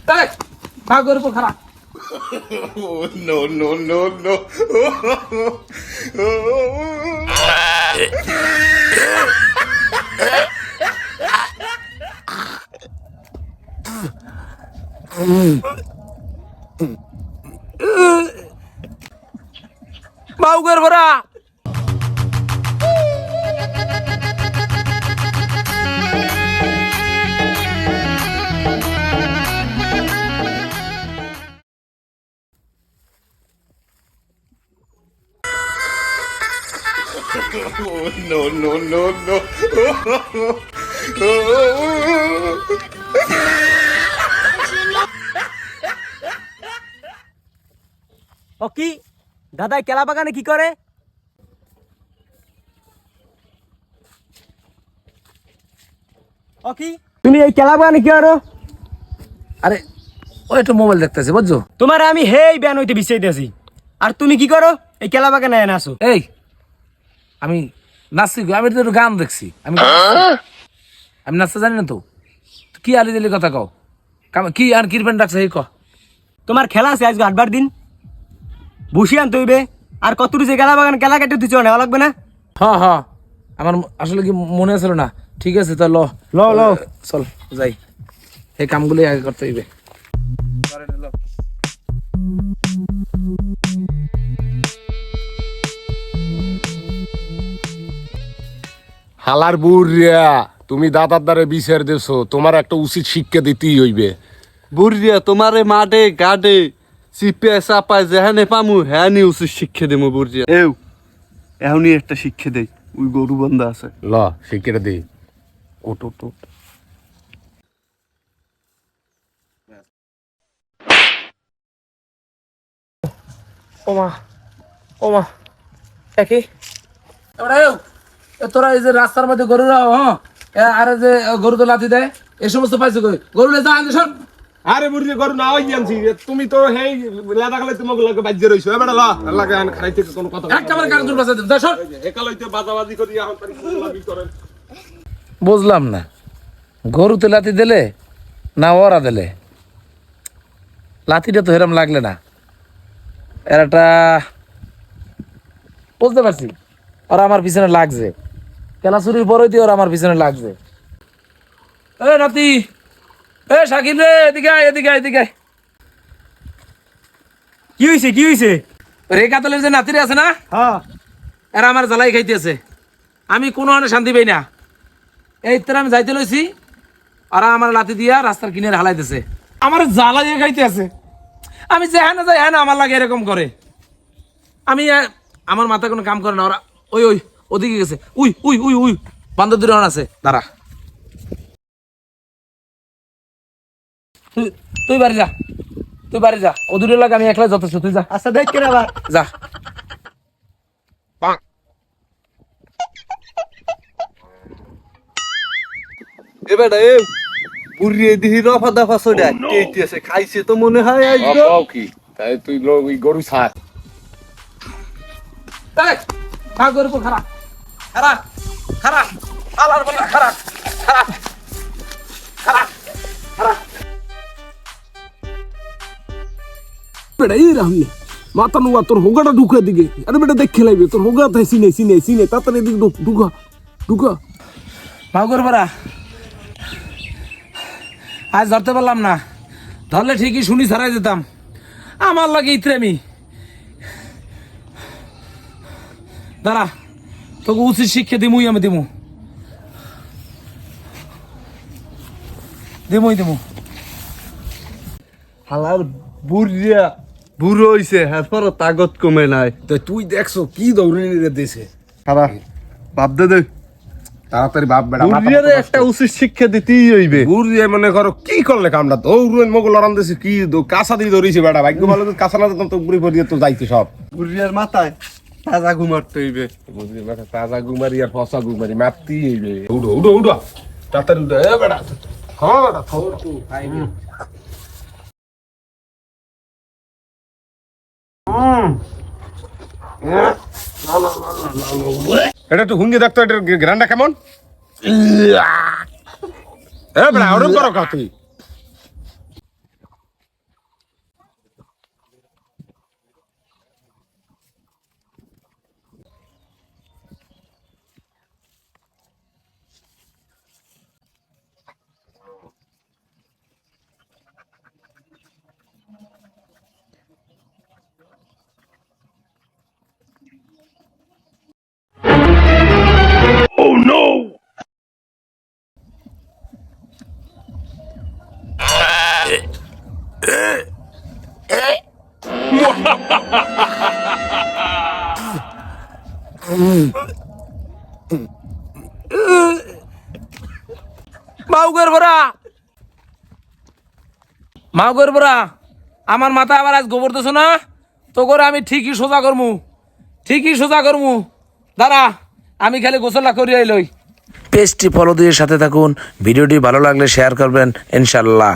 তাই ভাগের উপর খারাপ। No, no, no, no. ভাগের ভরা No, no, no, no. ও কি দাদা কেলা বাগানে কি করে? ও কি তুমি এই কেলা বাগানে কি করো? আরে ওই একটু মোবাইল দেখতেছে বুঝছো। তোমার আমি হেই ব্যান হইতে বিছাইতেছি আর তুমি কি করো এই কেলা বাগানে এনে আসো? এই আমি নাচছি গো, আমি তো একটু গান দেখছি। আমি নাচতে জানি না তো। কি আলি দিলি কথা কও, কি আর কিরপেন ডাকছে এই ক। তোমার খেলা আছে আজকে 8বার দিন বসি আনতে হইবে আর কতটুকু যে কেলা বাগান কেলা কেটে দিচ্ছ নেওয়া লাগবে না? হ্যাঁ হ্যাঁ আমার আসলে কি মনে আছিল না। ঠিক আছে তো ল ল ল চল যাই, এই কামগুলি আগে করতে হইবে। হালার বুড়িয়া তুমি দাদার দ্বারে বিচার দেছো, তোমার একটা উচিত শিক্ষা দিতেই হইবে। বুড়িয়া তোমারে মাঠে গাডে চিপে চাপায় যেখানে পামু হ্যাঁ নি উচিত শিক্ষা দেবো বুড়িয়া। এখনই একটা শিক্ষা দেই, ওই গরু বন্ধা আছে। ল শিক্ষাটা দিই। ওট ওট ওট। ওমা ওমা একই তোরা এই যে রাস্তার মধ্যে গরু রাও, হ্যাঁ আর যে গরু তো লাথি দেয় এই সমস্ত পাইছো কই? গরু লে যা আনতে সব। আরে বুড়ি গরু না হই আনছি, তুমি তো হেই লেদা গলে তোমাকে লাগে বাজ্যে রইছো। এবারে ল লাগে আন খাইতে কোনো কথা একেবারে কারণ বাসা যা সর। একালইতে বাজাবাজি করি এখন তারি লাগি করেন। বুঝলাম না গরুতে লাথি দিলে না ওরা দিলে? লাথিটা তো হেরাম লাগলে না। এরাটা বুঝতে পারছি ওরা আমার পিছনে লাগছে, কেলা চুরির পরই দিয়ে ওরা আমার পিছনে লাগছে। এ নাতি, এ শাকিব রে এদিকে আয়, এদিকে আয়, এদিকে আয়। কি হইছে কি হইছে? রেখাতলের যে নাতিরে আছে না, হ্যাঁ এরা আমার জ্বালাই খাইতেছে। আমি কোনো হানে শান্তি পাই না। এই তোর আমি যাইতে লইছি, ওরা আমার লাথি দিয়া রাস্তার কিনারে হালাইতেছে, আমার জ্বালাইয়ে খাইতে আছে। আমি যে হ্যাঁ না যাই হ্যাঁ না আমার লাগে এরকম করে। আমি আমার মাথায় কোনো কাম করে না। ওরা ওই ওই ওদিকে গেছে, উই উই উই উই বান্ধব দূরে আছে। দাঁড়া তুই বাড়ি যা, তুই বাড়ি যা। ও দূরে লাগে আমি একলা যথেষ্ট, তুই যা। আচ্ছা দেখ কেন আবার যা। এবারে বুড়িয়ে দিহি রফা দফা চড়ে কেটেছে খাইছে তো মনে হয় আজকে। কি তাই তুই ওই গরু ছাড়। ভাগের উপর খারাপ খারাপ খারাপ আলার বলা খারাপ খারাপ খারাপ খারাপ। বেটা এই রাহনি মাথা নুয়া তোর হোগাটা ঢুকা দিকে। আরে বেটা দেখ খেলাইবে তোর হোগা তাই সিনে সিনে সিনে তাড়াতাড়ি এদিকে ঢুকা ঢুকা। ভাগর বরা আজ ধরতে পারলাম না, ধরলে ঠিকই শুনি ছাড়াই যেতাম। আমার লাগে ইত্রেমি। দাঁড়া তোকে উচিত শিক্ষা দিমুই, আমি দিমু দিমুই দিমু। হালার বুড়িয়া বুড়ো হইছে হ্যাঁ পর তাগত কমে নাই। তো তুই দেখছো কি দৌড়ানি রে দিছে। খারাপ ভাবতে দে তাড়াতাড়ি বাপ বেটা বুড়িয়ারে একটা উচিত শিক্ষা দিতেই হইবে। বুড়িয়ে মনে করো কি করলে কামটা তো রুয়েন মগল লড়ান দিছে কি কাঁচা দিয়ে ধরিছে বেটা। ভাগ্য ভালো তো কাঁচা না তো বুড়ি পড়িয়ে তো যাইতে সব। বুড়িয়ার মাথায় তাজা ঘুমাতে হইবে। বুঝলি বেটা তাজা গুমারি আর ফসা গুমারি মারতেই হইবে। উড়ো উড়ো উড়ো তাড়াতাড়ি উড়ো এ বেটা। হ্যাঁ বেটা এটা একটু হুঙ্গি দেখতো এটার গ্রান্ডা কেমন। এ বেটা ওরম করো কা তুই। মাউগের ভরা মাউগের ভরা আমার মাথা আবার আজ গোবর দিছো না তো করে আমি ঠিকই সোজা করমু দাঁড়া আমি খালি গোসলটা করিয়া লই পেজটি ফলো দিয়ে সাথে থাকুন ভিডিওটি ভালো লাগলে শেয়ার করবেন ইনশাল্লাহ।